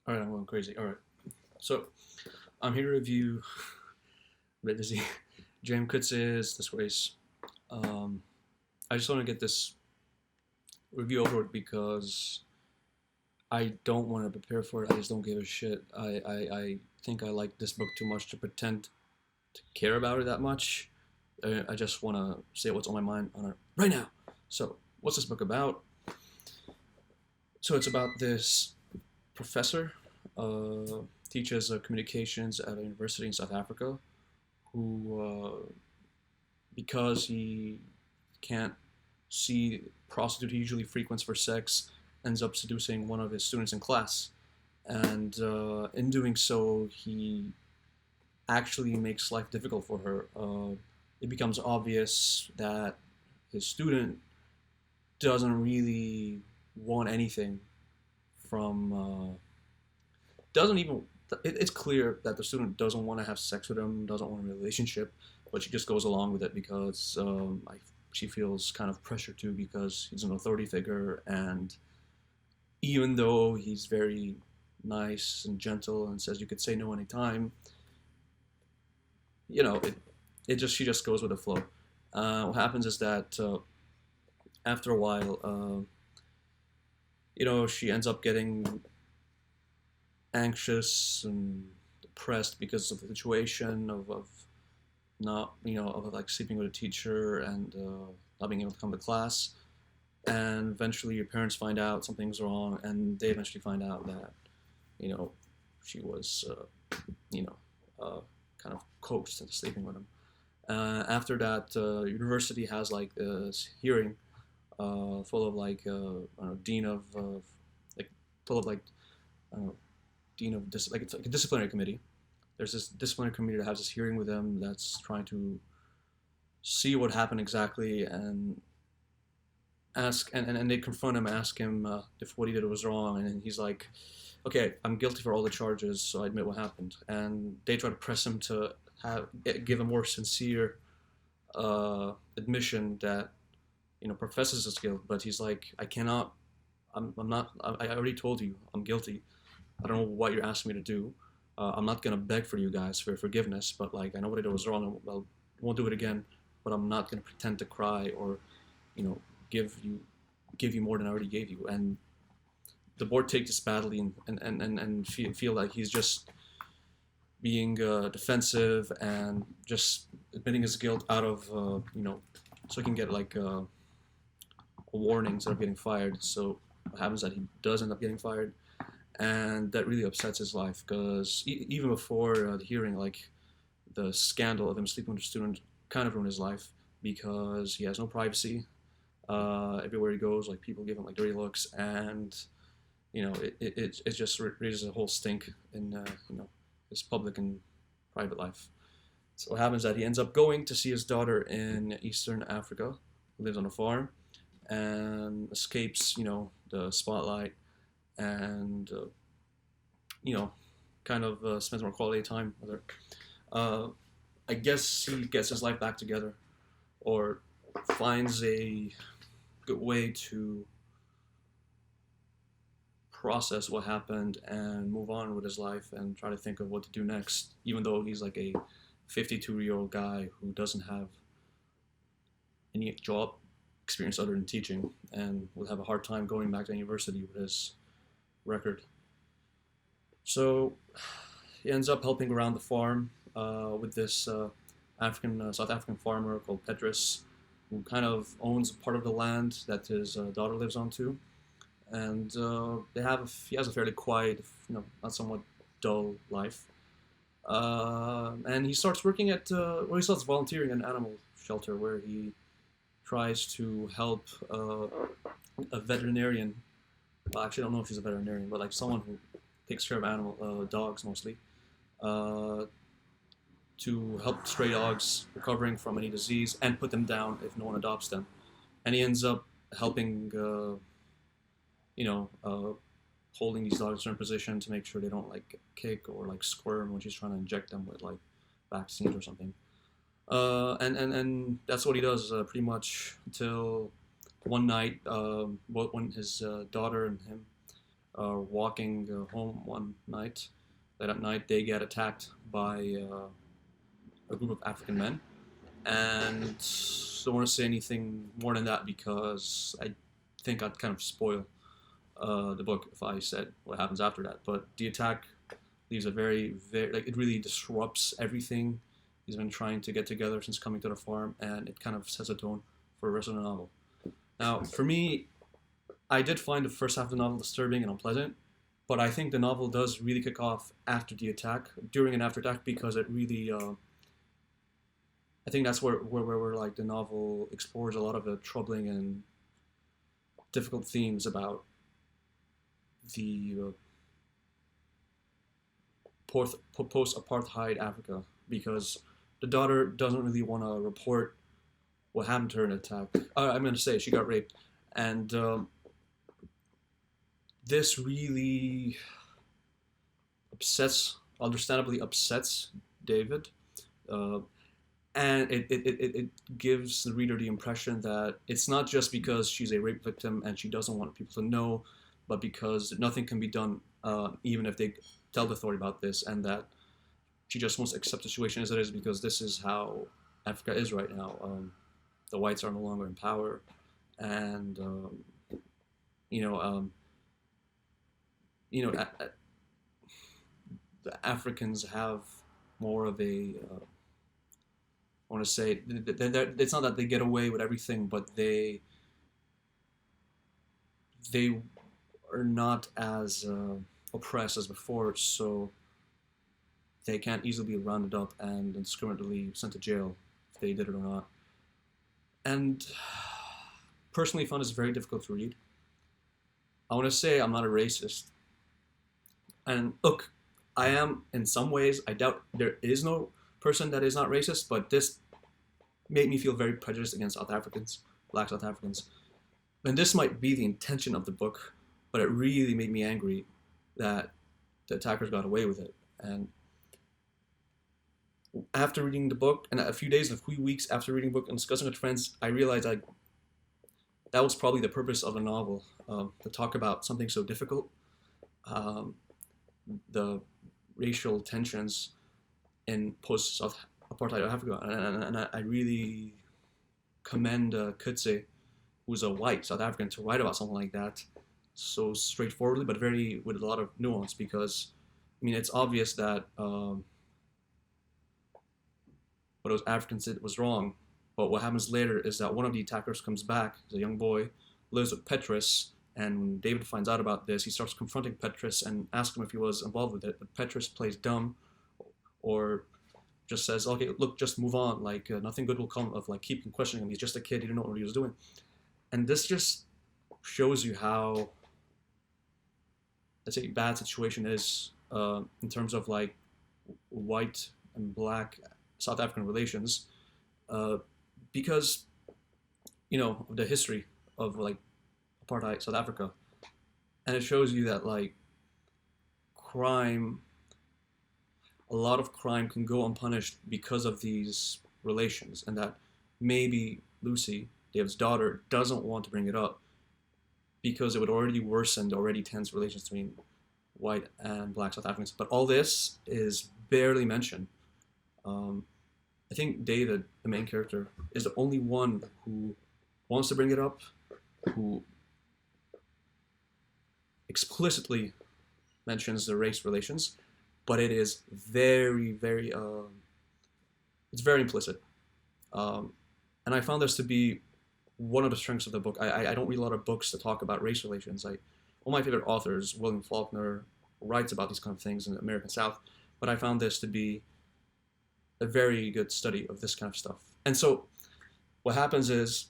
All right, I'm going crazy. All right. So I'm here to review a bit dizzy. James Coetzee's Disgrace. Um, I just want to get this review over with because I don't want to prepare for it. I just don't give a shit. I think I like this book too much to pretend to care about it that much. I just want to say what's on my mind on it right now. So, what's this book about? So, it's about this professor, teaches communications at a university in South Africa, who, because he can't see prostitute he usually frequents for sex, ends up seducing one of his students in class. And in doing so, he actually makes life difficult for her. It becomes obvious that his student doesn't really want anything from doesn't even it's clear that the student doesn't want to have sex with him, doesn't want a relationship, but she just goes along with it because she feels kind of pressure to because he's an authority figure, and even though he's very nice and gentle and says you could say no anytime, it just she just goes with the flow. What happens is that after a while, she ends up getting anxious and depressed because of the situation of not of like sleeping with a teacher and not being able to come to class, and eventually your parents find out something's wrong, and they eventually find out that you know she was you know kind of coaxed into sleeping with him. After that, university has like this hearing full of like dean of like full of like uh, dean of like it's like a disciplinary committee. There's this disciplinary committee that has this hearing with him that's trying to see what happened exactly and ask and they confront him, ask him if what he did was wrong, and he's like, okay, I'm guilty for all the charges, so I admit what happened. And they try to press him to give a more sincere admission that professes his guilt, but he's like, I cannot. I'm not. I already told you I'm guilty. I don't know what you're asking me to do. I'm not gonna beg for you guys for forgiveness, but like I know what I did was wrong. I won't do it again. But I'm not gonna pretend to cry or, you know, give you give you more than I already gave you. And the board takes this badly and feel like he's just being defensive and just admitting his guilt out of so he can get like a warning instead of getting fired. So what happens is that he does end up getting fired, and that really upsets his life because even before the hearing, like the scandal of him sleeping with a student kind of ruined his life because he has no privacy. Everywhere he goes, like people give him like dirty looks, and it just raises a whole stink in his public and private life. So what happens is that he ends up going to see his daughter in Eastern Africa, who lives on a farm, and escapes the spotlight, and you know kind of spends more quality time with her. Uh, I guess he gets his life back together, or finds a good way to process what happened and move on with his life and try to think of what to do next, even though he's like a 52-year-old guy who doesn't have any job experience other than teaching and will have a hard time going back to university with his record. So he ends up helping around the farm with this South African farmer called Petrus, who kind of owns part of the land that his daughter lives on too. And he has a fairly quiet, not somewhat dull life. And he starts working at he starts volunteering at an animal shelter where he tries to help a veterinarian. Well, actually, I don't know if she's a veterinarian, but like someone who takes care of dogs mostly, uh, to help stray dogs recovering from any disease and put them down if no one adopts them. And he ends up helping, you know, uh, holding these dogs in a certain position to make sure they don't like kick or like squirm when she's trying to inject them with like vaccines or something. And that's what he does pretty much until one night, when his daughter and him walking home one night. Late at night, they get attacked by a group of African men, and don't want to say anything more than that because I think I'd kind of spoil the book if I said what happens after that. But the attack leaves a very like it really disrupts everything he's been trying to get together since coming to the farm, and it kind of sets a tone for the rest of the novel. Now, for me, I did find the first half of the novel disturbing and unpleasant, but I think the novel does really kick off after the attack, during and after attack, because it really, I think that's where like the novel explores a lot of the troubling and difficult themes about the post-apartheid Africa, because the daughter doesn't really want to report what happened to her in the attack. I'm going to say she got raped, and this really understandably upsets David, uh, and it gives the reader the impression that it's not just because she's a rape victim and she doesn't want people to know, but because nothing can be done, even if they tell the authority about this, and that she just wants to accept the situation as it is because this is how Africa is right now. The whites are no longer in power, and you know, the Africans have more of a I want to say it's not that they get away with everything, but they are not as oppressed as before, so they can't easily be rounded up and indiscriminately sent to jail if they did it or not. And personally, found this very difficult to read. I want to say I'm not a racist, and look, I am in some ways. I doubt there is no person that is not racist, but this made me feel very prejudiced against South Africans, black South Africans. And this might be the intention of the book, but it really made me angry that the attackers got away with it. And after reading the book, and a few weeks after reading the book and discussing with friends, I realized that was probably the purpose of the novel, to talk about something so difficult, um, the racial tensions in post-apartheid Africa. And I really commend Coetzee, who's a white South African, to write about something like that so straightforwardly, but with a lot of nuance. Because I mean, it's obvious that what those Africans did was wrong, but what happens later is that one of the attackers comes back, he's a young boy, lives with Petrus, and when David finds out about this, he starts confronting Petrus and asks him if he was involved with it, but Petrus plays dumb, or just says, okay, look, just move on, like nothing good will come of like keeping questioning him, he's just a kid, he didn't know what he was doing. And this just shows you how, let's say, bad situation is in terms of like white and black South African relations, because of the history of like apartheid South Africa, and it shows you that like a lot of crime can go unpunished because of these relations, and that maybe Lucy, David's daughter, doesn't want to bring it up because it would already worsen the already tense relations between white and black South Africans. But all this is barely mentioned. I think David, the main character, is the only one who wants to bring it up, who explicitly mentions the race relations, but it is it's very implicit. And I found this to be one of the strengths of the book. I don't read a lot of books that talk about race relations. One of my favorite authors, William Faulkner, writes about these kind of things in the American South, but I found this to be a very good study of this kind of stuff. And so what happens is,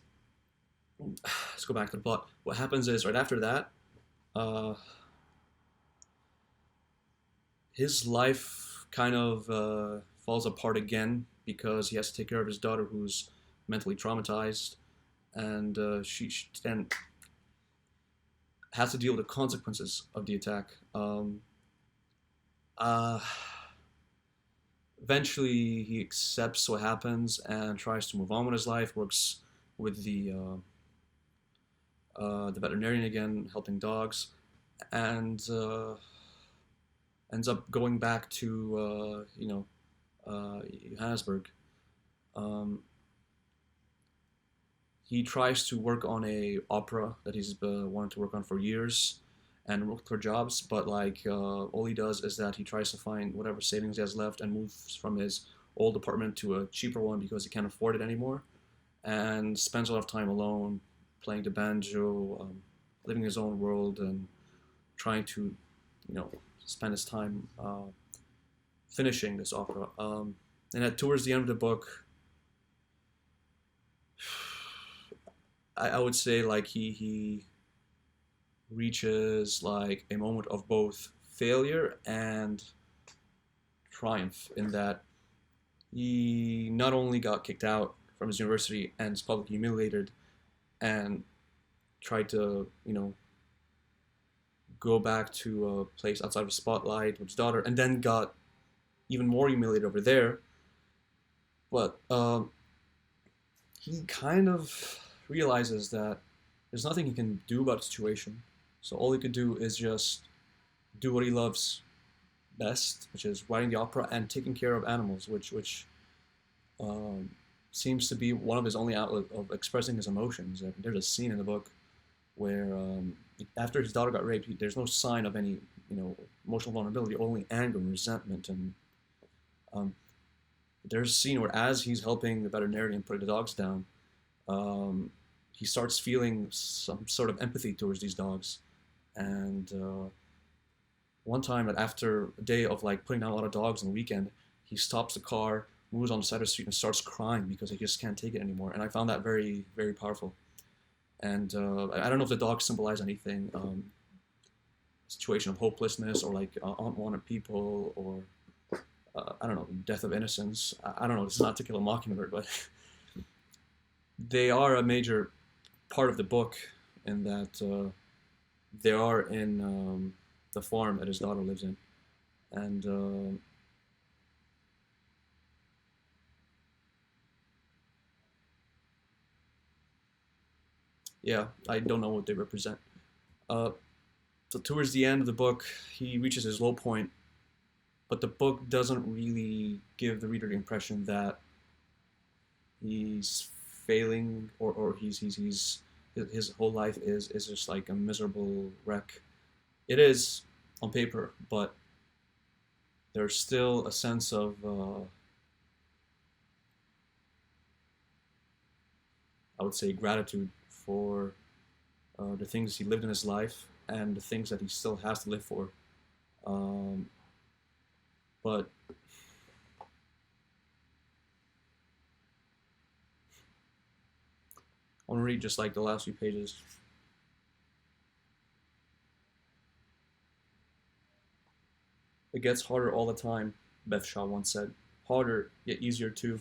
let's go back to the plot. What happens is right after that, his life kind of falls apart again because he has to take care of his daughter who's mentally traumatized, and she has to deal with the consequences of the attack. Eventually, he accepts what happens and tries to move on with his life. Works with the veterinarian again, helping dogs, and ends up going back to Johannesburg. Um, he tries to work on a opera that he's wanted to work on for years, and look for jobs. But like all he does is that he tries to find whatever savings he has left and moves from his old apartment to a cheaper one because he can't afford it anymore, and spends a lot of time alone, playing the banjo, living his own world, and trying to, you know, spend his time finishing this opera. Towards the end of the book, I would say like he reaches like a moment of both failure and triumph in that he not only got kicked out from his university and is publicly humiliated and tried to, go back to a place outside of the spotlight with his daughter, and then got even more humiliated over there. But he kind of realizes that there's nothing he can do about the situation. So all he could do is just do what he loves best, which is writing the opera and taking care of animals, which um, seems to be one of his only outlet of expressing his emotions. And there's a scene in the book where after his daughter got raped, there's no sign of any emotional vulnerability, only anger and resentment. And um, there's a scene where as he's helping the veterinarian put the dogs down, he starts feeling some sort of empathy towards these dogs. And one time, that after a day of like putting down a lot of dogs on the weekend, he stops the car, moves on the side of the street, and starts crying because he just can't take it anymore. And I found that very, very powerful. And I don't know if the dogs symbolize anything, situation of hopelessness, or like unwanted people, or I don't know, death of innocence. I don't know. This is not To Kill a Mockingbird, but they are a major part of the book in that they are in the farm that his daughter lives in, and yeah, I don't know what they represent. Uh, so towards the end of the book, he reaches his low point, but the book doesn't really give the reader the impression that he's failing, or he's his whole life is just like a miserable wreck. It is on paper, but there's still a sense of I would say gratitude for the things he lived in his life and the things that he still has to live for. Um, but I want to read just like the last few pages. It gets harder all the time, Beth Shaw once said. Harder, yet easier too.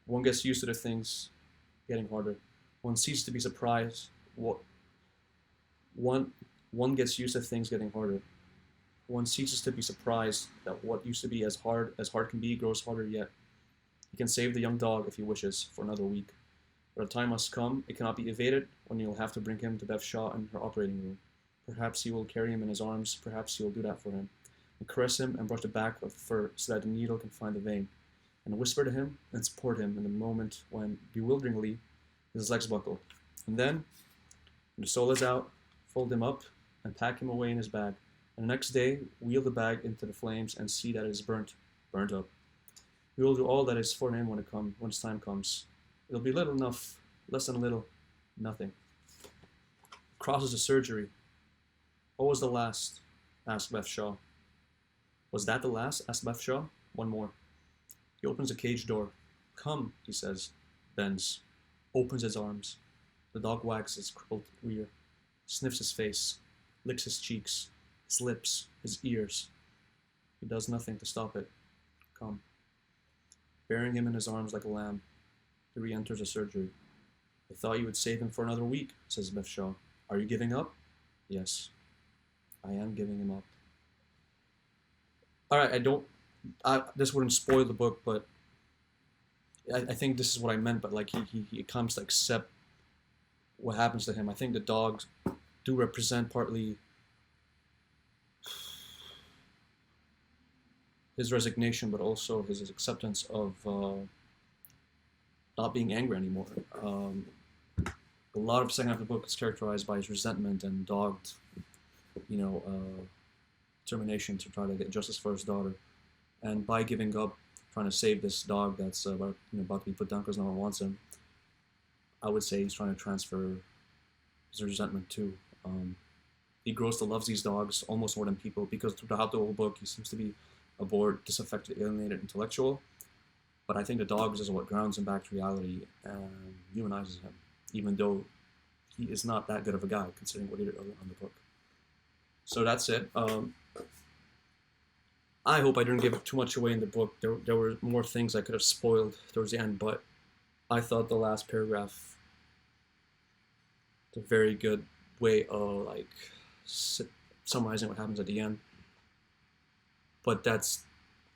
One gets used to the things getting harder. One ceases to be surprised. What one one gets used to things getting harder. One ceases to be surprised that what used to be as hard can be grows harder yet. He can save the young dog if he wishes for another week. But a time must come, it cannot be evaded, when you'll have to bring him to Beth Shaw in her operating room. Perhaps he will carry him in his arms, perhaps he will do that for him, and caress him and brush the back of the fur so that the needle can find the vein, and whisper to him and support him in the moment when, bewilderingly, his legs buckle. And then, when the soul is out, fold him up and pack him away in his bag, and the next day wheel the bag into the flames and see that it is burnt up. We will do all that is for him when his time comes. It'll be little enough, less than a little, nothing. Crosses the surgery. What was the last? Asked Beth Shaw. Was that the last? Asked Beth Shaw. One more. He opens the cage door. Come, he says. Bends. Opens his arms. The dog wags his crippled rear. Sniffs his face. Licks his cheeks. His lips. His ears. He does nothing to stop it. Come. Bearing him in his arms like a lamb, he re-enters the surgery. I thought you would save him for another week, says Beth Shaw. Are you giving up? Yes. I am giving him up. Alright, this wouldn't spoil the book, but I think this is what I meant, but like he comes to accept what happens to him. I think the dogs do represent partly his resignation, but also his acceptance of not being angry anymore. A lot of the second half of the book is characterized by his resentment and dogged, you know, determination to try to get justice for his daughter. And by giving up, trying to save this dog that's about to be put down because no one wants him, I would say he's trying to transfer his resentment too. He grows to love these dogs almost more than people because throughout the whole book he seems to be a bored, disaffected, alienated intellectual. But I think the dogs is what grounds him back to reality and humanizes him, even though he is not that good of a guy considering what he did earlier on the book. So that's it. I hope I didn't give too much away in the book. There were more things I could have spoiled towards the end, but I thought the last paragraph is a very good way of like summarizing what happens at the end. But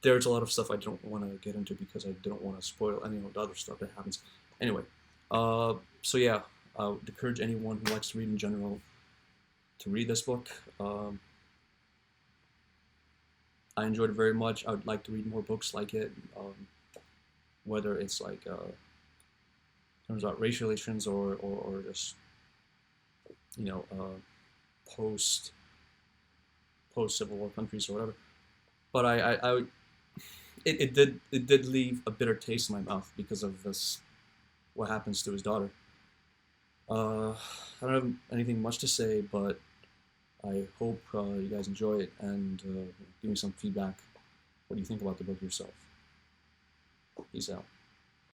there's a lot of stuff I don't want to get into because I don't want to spoil any of the other stuff that happens. Anyway, so yeah, I would encourage anyone who likes to read in general to read this book. I enjoyed it very much. I would like to read more books like it, whether it's like terms about racial relations or just post Civil War countries or whatever. But it did leave a bitter taste in my mouth because of this what happens to his daughter. I don't have anything much to say, but I hope you guys enjoy it and give me some feedback. What do you think about the book yourself? Peace out.